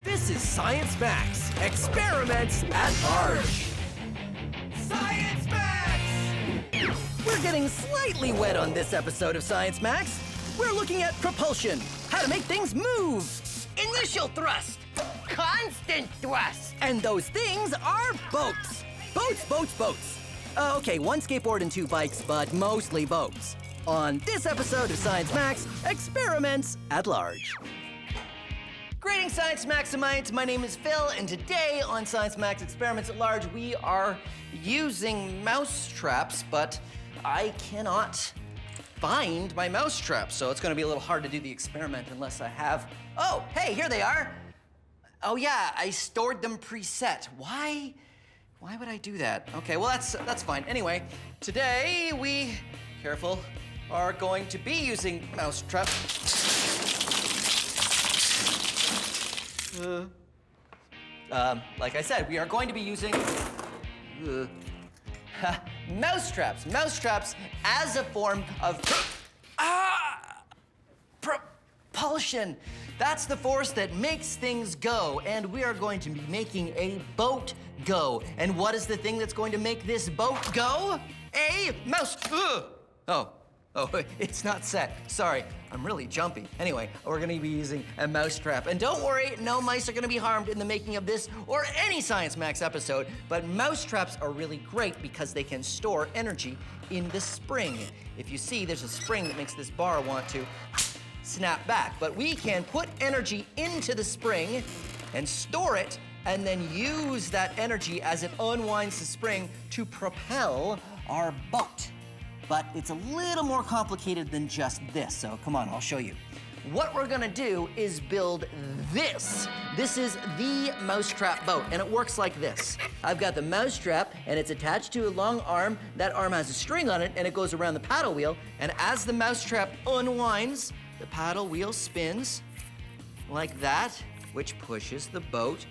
This is Science Max, Experiments at Large. Science Max! We're getting slightly wet on this episode of Science Max. We're looking at propulsion, how to make things move. Initial thrust. Constant thrust. And those things are boats. Boats. Okay, one skateboard and two bikes, but mostly boats. On this episode of Science Max, Experiments at Large. Greetings, Science Maximites. My name is Phil, and today on Science Max Experiments at Large, we are using mousetraps, but I cannot find my mousetrap, so it's gonna be a little hard to do the experiment unless I have... Oh, hey, here they are. Oh yeah, I stored them preset. Why would I do that? Okay, well that's fine. Anyway, today we, careful, are going to be using mousetrap. Like I said, we are going to be using mousetraps. Mousetraps as a form of propulsion. That's the force that makes things go, and we are going to be making a boat go. And what is the thing that's going to make this boat go? A mouse. Oh, it's not set. Sorry, I'm really jumpy. Anyway, we're gonna be using a mousetrap. And don't worry, no mice are gonna be harmed in the making of this or any Science Max episode. But mousetraps are really great because they can store energy in the spring. If you see, there's a spring that makes this bar want to snap back. But we can put energy into the spring and store it and then use that energy as it unwinds the spring to propel our boat. But it's a little more complicated than just this, so come on, I'll show you. What we're gonna do is build this. This is the mousetrap boat, and it works like this. I've got the mousetrap, and it's attached to a long arm. That arm has a string on it, and it goes around the paddle wheel. And as the mousetrap unwinds, the paddle wheel spins like that, which pushes the boat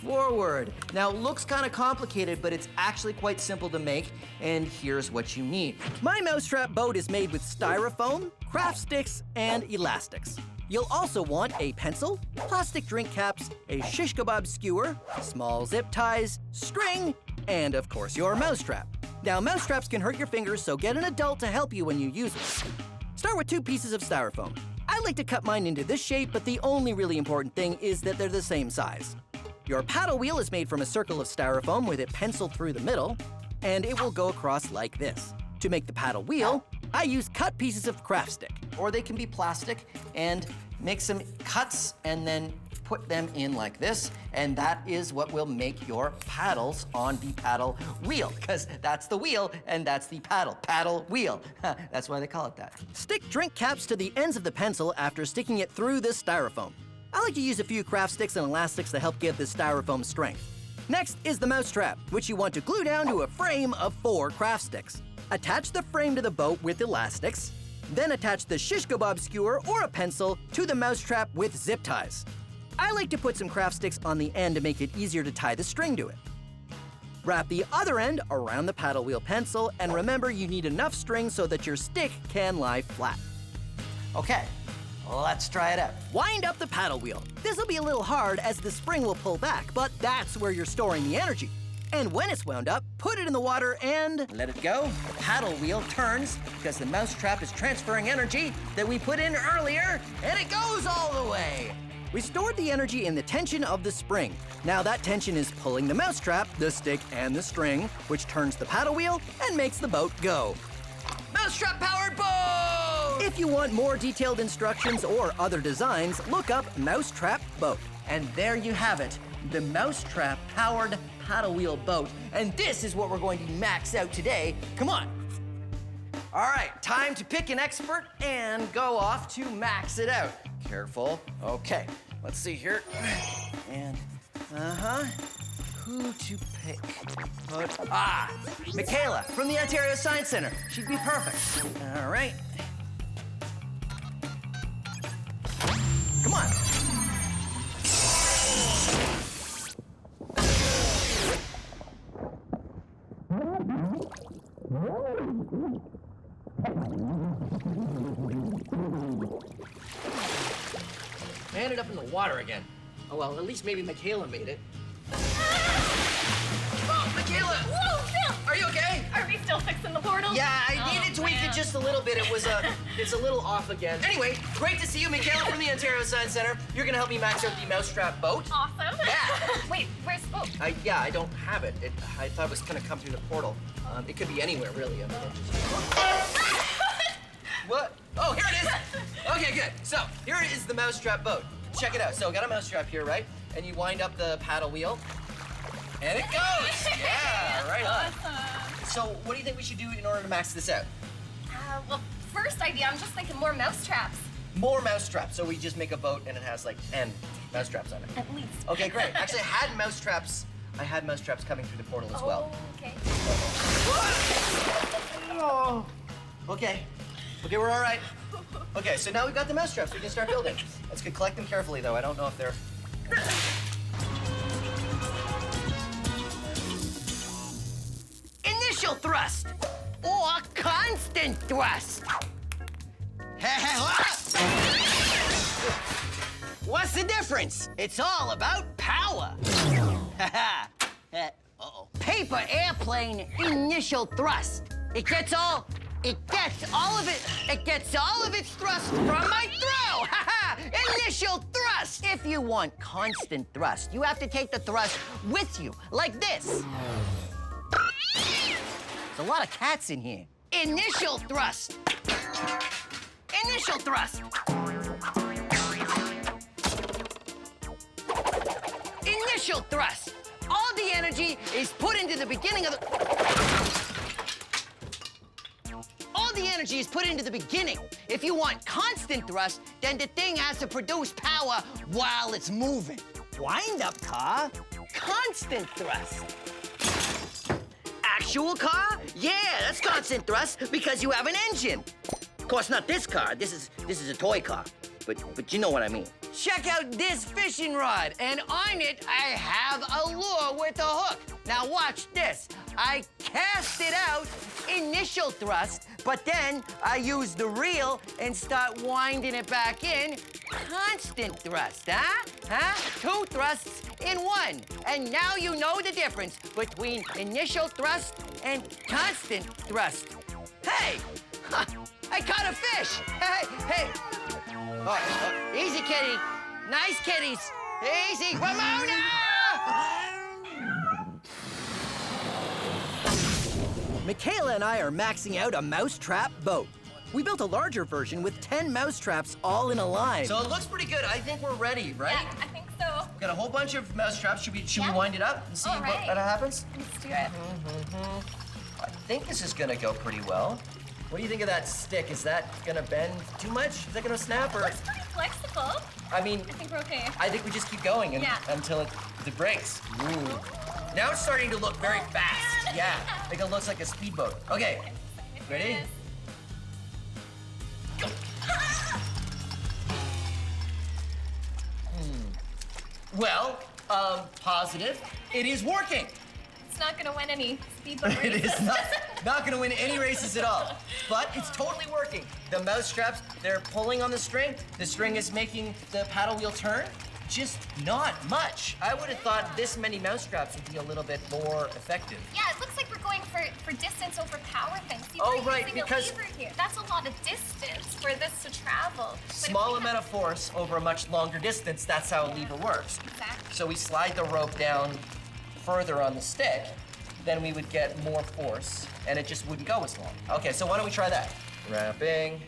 forward. Now, it looks kind of complicated, but it's actually quite simple to make, and here's what you need. My mousetrap boat is made with styrofoam, craft sticks, and elastics. You'll also want a pencil, plastic drink caps, a shish kebab skewer, small zip ties, string, and of course your mousetrap. Now, mousetraps can hurt your fingers, so get an adult to help you when you use it. Start with 2 pieces of styrofoam. I like to cut mine into this shape, but the only really important thing is that they're the same size. Your paddle wheel is made from a circle of styrofoam with it penciled through the middle, and it will go across like this. To make the paddle wheel, I use cut pieces of craft stick, or they can be plastic, and make some cuts and then put them in like this, and that is what will make your paddles on the paddle wheel, because that's the wheel and that's the paddle wheel. That's why they call it that. Stick drink caps to the ends of the pencil after sticking it through the styrofoam. I like to use a few craft sticks and elastics to help give the styrofoam strength. Next is the mousetrap, which you want to glue down to a frame of 4 craft sticks. Attach the frame to the boat with elastics, then attach the shish kebab skewer or a pencil to the mousetrap with zip ties. I like to put some craft sticks on the end to make it easier to tie the string to it. Wrap the other end around the paddle wheel pencil, and remember you need enough string so that your stick can lie flat. Okay. Let's try it out. Wind up the paddle wheel. This will be a little hard as the spring will pull back, but that's where you're storing the energy. And when it's wound up, put it in the water and let it go. The paddle wheel turns because the mousetrap is transferring energy that we put in earlier, and it goes all the way. We stored the energy in the tension of the spring. Now that tension is pulling the mousetrap, the stick, and the string, which turns the paddle wheel and makes the boat go. Mousetrap-powered boat! If you want more detailed instructions or other designs, look up Mousetrap Boat. And there you have it, the Mousetrap-powered paddle wheel boat. And this is what we're going to max out today. Come on. All right, time to pick an expert and go off to max it out. Careful. Okay, let's see here. And, who to pick? Michaela from the Ontario Science Center. She'd be perfect. All right. Come on. ended up in the water again. Oh, well, at least maybe Michaela made it. Oh, Michaela! Whoa, Phil! Are you okay? Are we still fixing the portal? Yeah, I needed to tweak it just a little bit. It's a little off again. Anyway, great to see you, Michaela from the Ontario Science Center. You're gonna help me max out the Mousetrap boat. Awesome. Yeah. Wait, where's the boat? I don't have it. I thought it was gonna come through the portal. It could be anywhere, really. I mean, What? Oh, here it is. Okay, good. So here is the Mousetrap boat. Check it out. So I got a mousetrap here, right? And you wind up the paddle wheel, and it goes. Yeah, right on. Awesome. So what do you think we should do in order to max this out? Well, first idea, I'm just thinking more mousetraps. More mousetraps. So we just make a boat and it has like N mousetraps on it. At least. Okay, great. Actually, I had mousetraps coming through the portal as well. Okay. Oh. Okay, we're all right. Okay, so now we've got the mousetraps. We can start building. Let's collect them carefully, though. I don't know if they're... Initial thrust or constant thrust. What's the difference? It's all about power. Paper airplane initial thrust. It gets all of its thrust from my throw. Initial thrust. If you want constant thrust, you have to take the thrust with you, like this. There's a lot of cats in here. Initial thrust. Initial thrust. Initial thrust. All the energy is put into the beginning of the... All the energy is put into the beginning. If you want constant thrust, then the thing has to produce power while it's moving. Wind up car, constant thrust. Actual car? Yeah, that's constant thrust because you have an engine. Of course, not this car. This is a toy car. But you know what I mean. Check out this fishing rod, and on it I have a lure with a hook. Now watch this. I cast it out, initial thrust, but then I use the reel and start winding it back in. Constant thrust, huh? Two thrusts in one. And now you know the difference between initial thrust and constant thrust. Hey, I caught a fish. Hey. Oh, easy, kitty. Nice kitties. Easy, Ramona! Michaela and I are maxing out a mousetrap boat. We built a larger version with 10 mousetraps all in a line. So it looks pretty good. I think we're ready, right? Yeah, I think so. Got a whole bunch of mousetraps. Should we wind it up and see what happens? Let's do it. I think this is gonna go pretty well. What do you think of that stick? Is that gonna bend too much? Is that gonna snap or? It's pretty flexible. I mean, I think we're okay. I think we just keep going until it breaks. Ooh. Now it's starting to look very fast. Man. Yeah, I think it looks like a speedboat. Okay, ready? Go. Well, positive. It is working. It's not gonna win any speedboat races. It is not gonna win any races at all. But it's totally working. The mousetraps, they're pulling on the string. The string is making the paddle wheel turn. Just not much. I would have thought this many mousetraps would be a little bit more effective. Yeah, it looks like we're going for distance over power things. See, Oh, we're right, using because- a lever here. That's a lot of distance for this to travel. But if Small we amount of force over a much longer distance, that's how a lever works. Exactly. So we slide the rope down further on the stick, then we would get more force, and it just wouldn't go as long. Okay, so why don't we try that? Wrapping,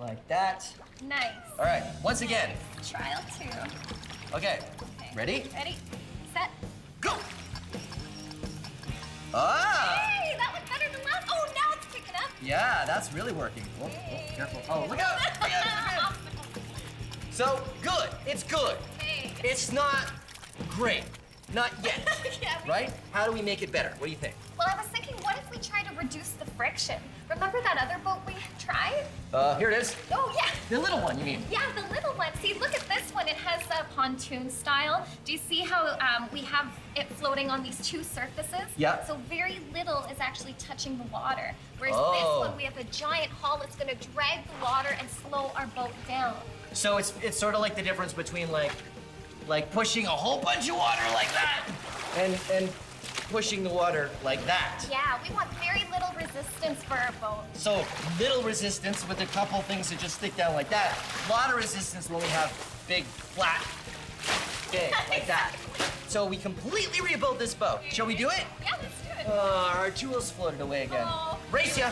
like that. Nice. All right, once again. Trial 2. Okay, ready? Ready, set, Go! Ah! Hey, that looked better than last. Oh, now it's picking up. Yeah, that's really working. Oh, careful. Oh, look out! Look out! So, good. It's good. Hey. It's not great. Not yet. Yeah, Right? How do we make it better? What do you think? Well, I was thinking, what if we try to reduce the friction? Remember that other boat we tried? Here it is. Oh, yeah. The little one, you mean? Yeah, the little one. See, look at this one. It has a pontoon style. Do you see how we have it floating on these two surfaces? Yeah. So very little is actually touching the water. Whereas Oh. this one, we have a giant hull that's going to drag the water and slow our boat down. So it's sort of like the difference between like like pushing a whole bunch of water like that, and pushing the water like that. Yeah, we want very little resistance for our boat. So little resistance with a couple things that just stick down like that. A lot of resistance when we have big, flat, big, like that. So we completely rebuilt this boat. Shall we do it? Yeah, let's do it. Our tools floated away again. Oh. Race ya!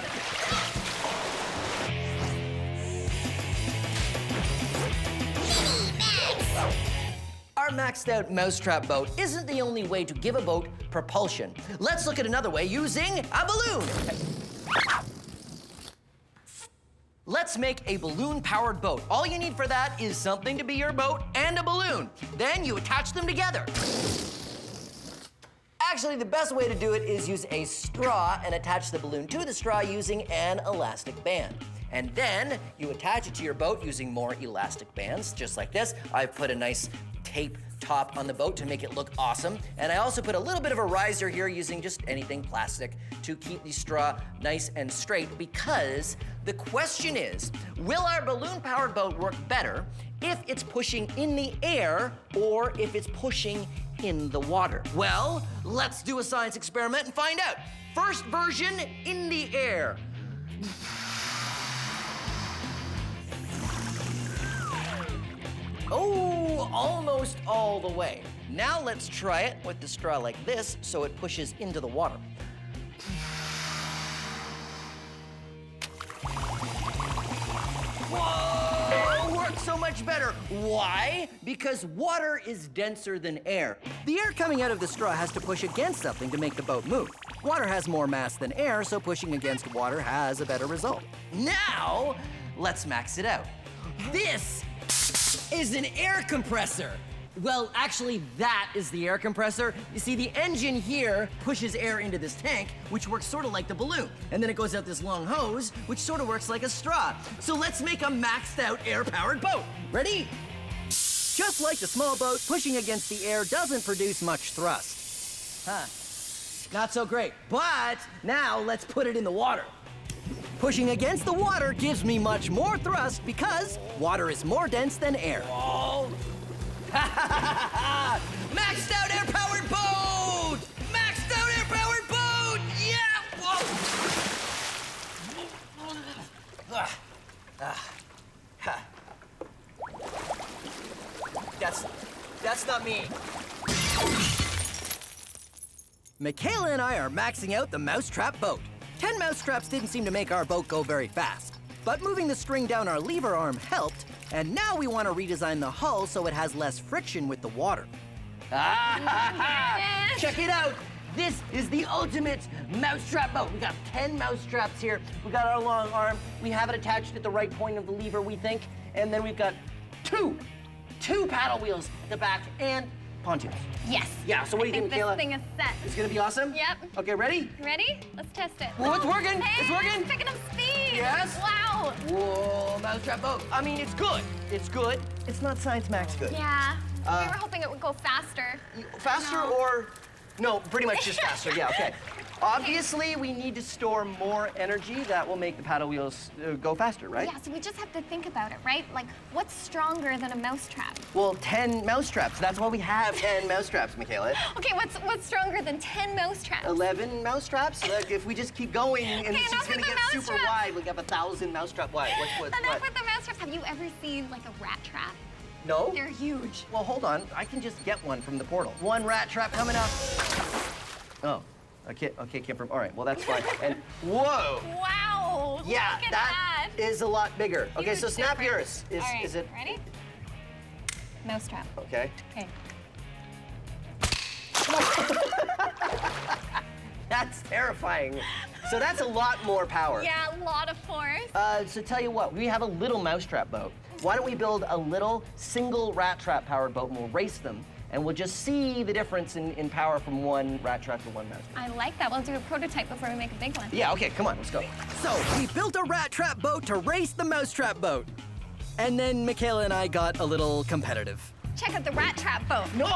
Our maxed out Mousetrap boat isn't the only way to give a boat propulsion. Let's look at another way using a balloon. Let's make a balloon-powered boat. All you need for that is something to be your boat and a balloon. Then you attach them together. Actually, the best way to do it is use a straw and attach the balloon to the straw using an elastic band. And then you attach it to your boat using more elastic bands, just like this. I've put a nice tape top on the boat to make it look awesome. And I also put a little bit of a riser here using just anything plastic to keep the straw nice and straight, because the question is, will our balloon-powered boat work better if it's pushing in the air or if it's pushing in the water? Well, let's do a science experiment and find out. First version, in the air. Oh, almost all the way. Now let's try it with the straw like this so it pushes into the water. Whoa, works so much better. Why? Because water is denser than air. The air coming out of the straw has to push against something to make the boat move. Water has more mass than air, so pushing against water has a better result. Now, let's max it out. This is an air compressor. Well, actually, that is the air compressor. You see, the engine here pushes air into this tank, which works sort of like the balloon. And then it goes out this long hose, which sort of works like a straw. So let's make a maxed out air-powered boat. Ready? Just like the small boat, pushing against the air doesn't produce much thrust. Huh. Not so great. But now let's put it in the water. Pushing against the water gives me much more thrust because water is more dense than air. Whoa. Maxed out air-powered boat! Maxed out air-powered boat! Yeah! Whoa! That's not me. Michaela and I are maxing out the Mousetrap boat. 10 mousetraps didn't seem to make our boat go very fast. But moving the string down our lever arm helped, and now we want to redesign the hull so it has less friction with the water. Check it out! This is the ultimate mousetrap boat. We got 10 mousetraps here. We got our long arm. We have it attached at the right point of the lever, we think. And then we've got two paddle wheels at the back and pontoons. Yes. Yeah, so what do you think, Michaela? This thing is set. It's gonna be awesome? Yep. Okay, ready? Ready? Let's test it. Whoa, it's working. Hey, It's working. It's picking up speed. Yes. Wow. Whoa, mousetrap boat. I mean, it's good. It's good. It's not Science Max good. Yeah. We were hoping it would go faster. Faster No. or... No, pretty much just faster, yeah, okay. Obviously, we need to store more energy that will make the paddle wheels go faster, right? Yeah, so we just have to think about it, right? Like, what's stronger than a mousetrap? Well, 10 mousetraps. That's why we have 10 mousetraps, Michaela. Okay, what's stronger than 10 mousetraps? 11 mousetraps? Like, if we just keep going and Okay, it's enough gonna with get the super mousetraps. wide, we'll have 1,000 mousetrap wide. What? Enough with the mousetraps. Have you ever seen, like, a rat trap? No? They're huge. Well, hold on. I can just get one from the portal. One rat trap coming up. Oh, okay, came from, all right, well, that's fine. And, whoa! Wow. Yeah, look at that is a lot bigger. Okay, so Huge snap difference. yours. All right, Is it? ready? Mousetrap. Okay. Okay. That's terrifying. So that's a lot more power. Yeah, a lot of force. So tell you what, we have a little mousetrap boat. Why don't we build a little single rat trap powered boat and we'll race them, and we'll just see the difference in power from one rat trap to one mousetrap. I like that. We'll do a prototype before we make a big one. Yeah, okay, come on, let's go. So, we built a rat trap boat to race the mousetrap boat. And then Michaela and I got a little competitive. Check out the rat trap boat. No,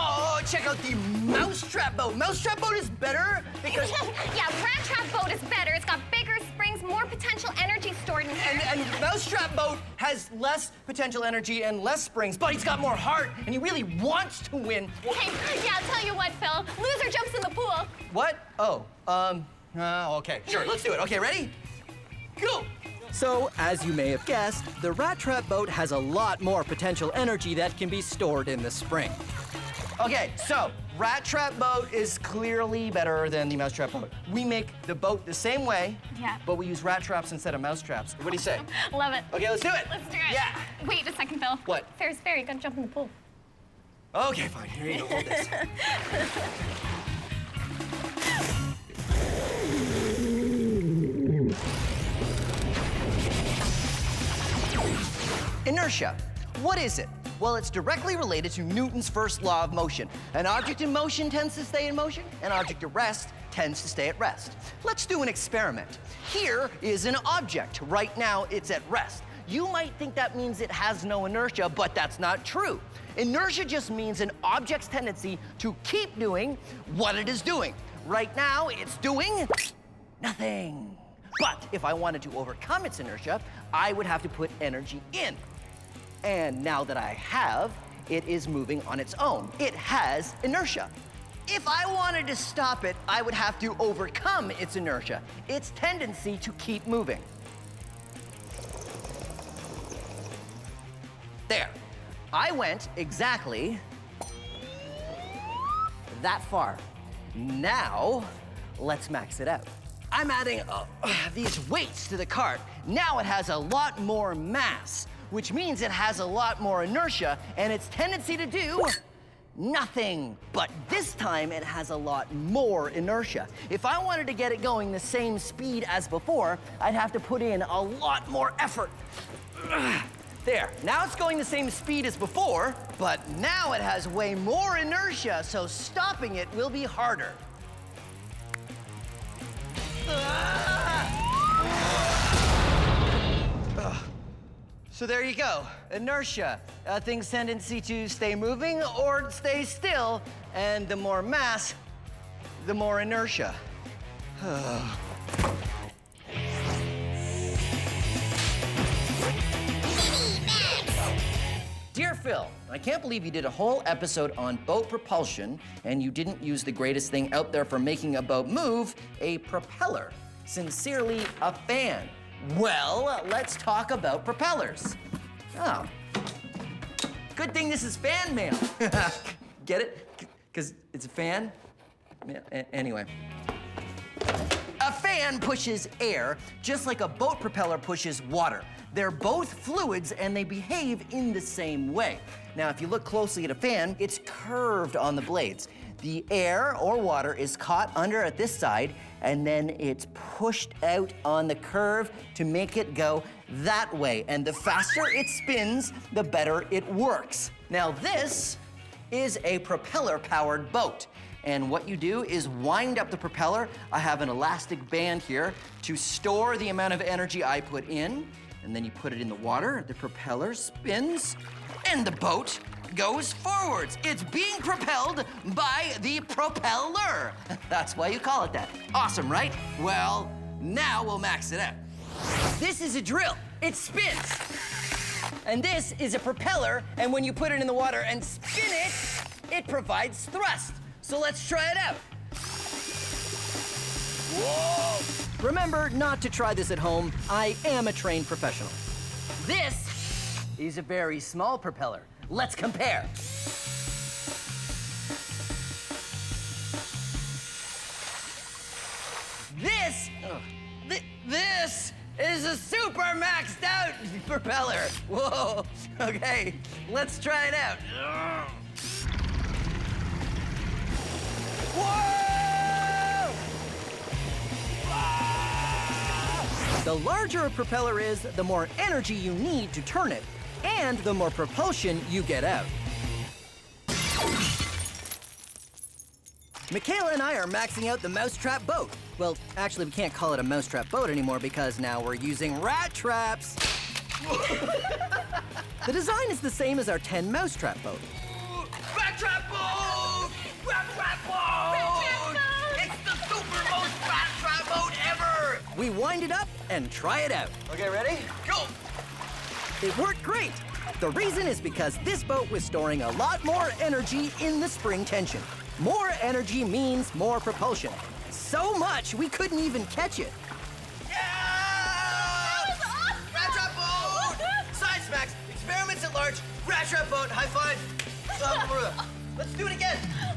check out the mousetrap boat. Mousetrap boat is better because... Yeah, rat trap boat is better. It's got bigger springs. springs, more potential energy stored in here. And Mousetrap boat has less potential energy and less springs, but he's got more heart, and he really wants to win. Hey, yeah, I'll tell you what, Phil. Loser jumps in the pool. What? Oh, okay, sure, let's do it. Okay, ready? Go! So, as you may have guessed, the Rat Trap boat has a lot more potential energy that can be stored in the spring. Okay, so Rat Trap boat is clearly better than the Mousetrap boat. We make the boat the same way, Yeah. but we use rat traps instead of mouse traps. What do you say? Love it. Okay, let's do it. Let's do it. Yeah. Wait a second, Phil. What? Fair's fair, you gotta jump in the pool. Okay, fine. Here you go. Hold this. Inertia. What is it? Well, it's directly related to Newton's first law of motion. An object in motion tends to stay in motion, an object at rest tends to stay at rest. Let's do an experiment. Here is an object. Right now, it's at rest. You might think that means it has no inertia, but that's not true. Inertia just means an object's tendency to keep doing what it is doing. Right now, it's doing nothing. But if I wanted to overcome its inertia, I would have to put energy in. And now that I have, it is moving on its own. It has inertia. If I wanted to stop it, I would have to overcome its inertia, its tendency to keep moving. There. I went exactly that far. Now, let's max it out. I'm adding these weights to the cart. Now it has a lot more mass, which means it has a lot more inertia and its tendency to do nothing. But this time it has a lot more inertia. If I wanted to get it going the same speed as before, I'd have to put in a lot more effort. There, now it's going the same speed as before, but now it has way more inertia, so stopping it will be harder. So there you go, inertia. A thing's tendency to stay moving or stay still, and the more mass, the more inertia. Dear Phil, I can't believe you did a whole episode on boat propulsion and you didn't use the greatest thing out there for making a boat move, a propeller. Sincerely, a fan. Well, let's talk about propellers. Oh, good thing this is fan mail. Get it? Because it's a fan? Yeah, anyway. A fan pushes air just like a boat propeller pushes water. They're both fluids and they behave in the same way. Now, if you look closely at a fan, it's curved on the blades. The air or water is caught under at this side and then it's pushed out on the curve to make it go that way. And the faster it spins, the better it works. Now, this is a propeller-powered boat. And what you do is wind up the propeller. I have an elastic band here to store the amount of energy I put in. And then you put it in the water, the propeller spins, and the boat goes forwards. It's being propelled by the propeller. That's why you call it that. Awesome, right? Well, now we'll max it out. This is a drill. It spins. And this is a propeller, and when you put it in the water and spin it, it provides thrust. So let's try it out. Whoa! Remember not to try this at home. I am a trained professional. This is a very small propeller. Let's compare. This is a super maxed out propeller. Whoa, okay, let's try it out. Whoa! The larger a propeller is, the more energy you need to turn it, and the more propulsion you get out. Michaela and I are maxing out the Mousetrap boat. Well, actually, we can't call it a Mousetrap boat anymore because now we're using rat traps. The design is the same as our 10 Mousetrap boat. Rat trap boat! Rat trap boat! It's the super most rat trap boat ever! We wind it up and try it out. Okay, ready? Go! It worked great. The reason is because this boat was storing a lot more energy in the spring tension. More energy means more propulsion. So much we couldn't even catch it. Yeah! Rat trap boat! Science Max, experiments at large, rat trap boat, high five. Let's do it again.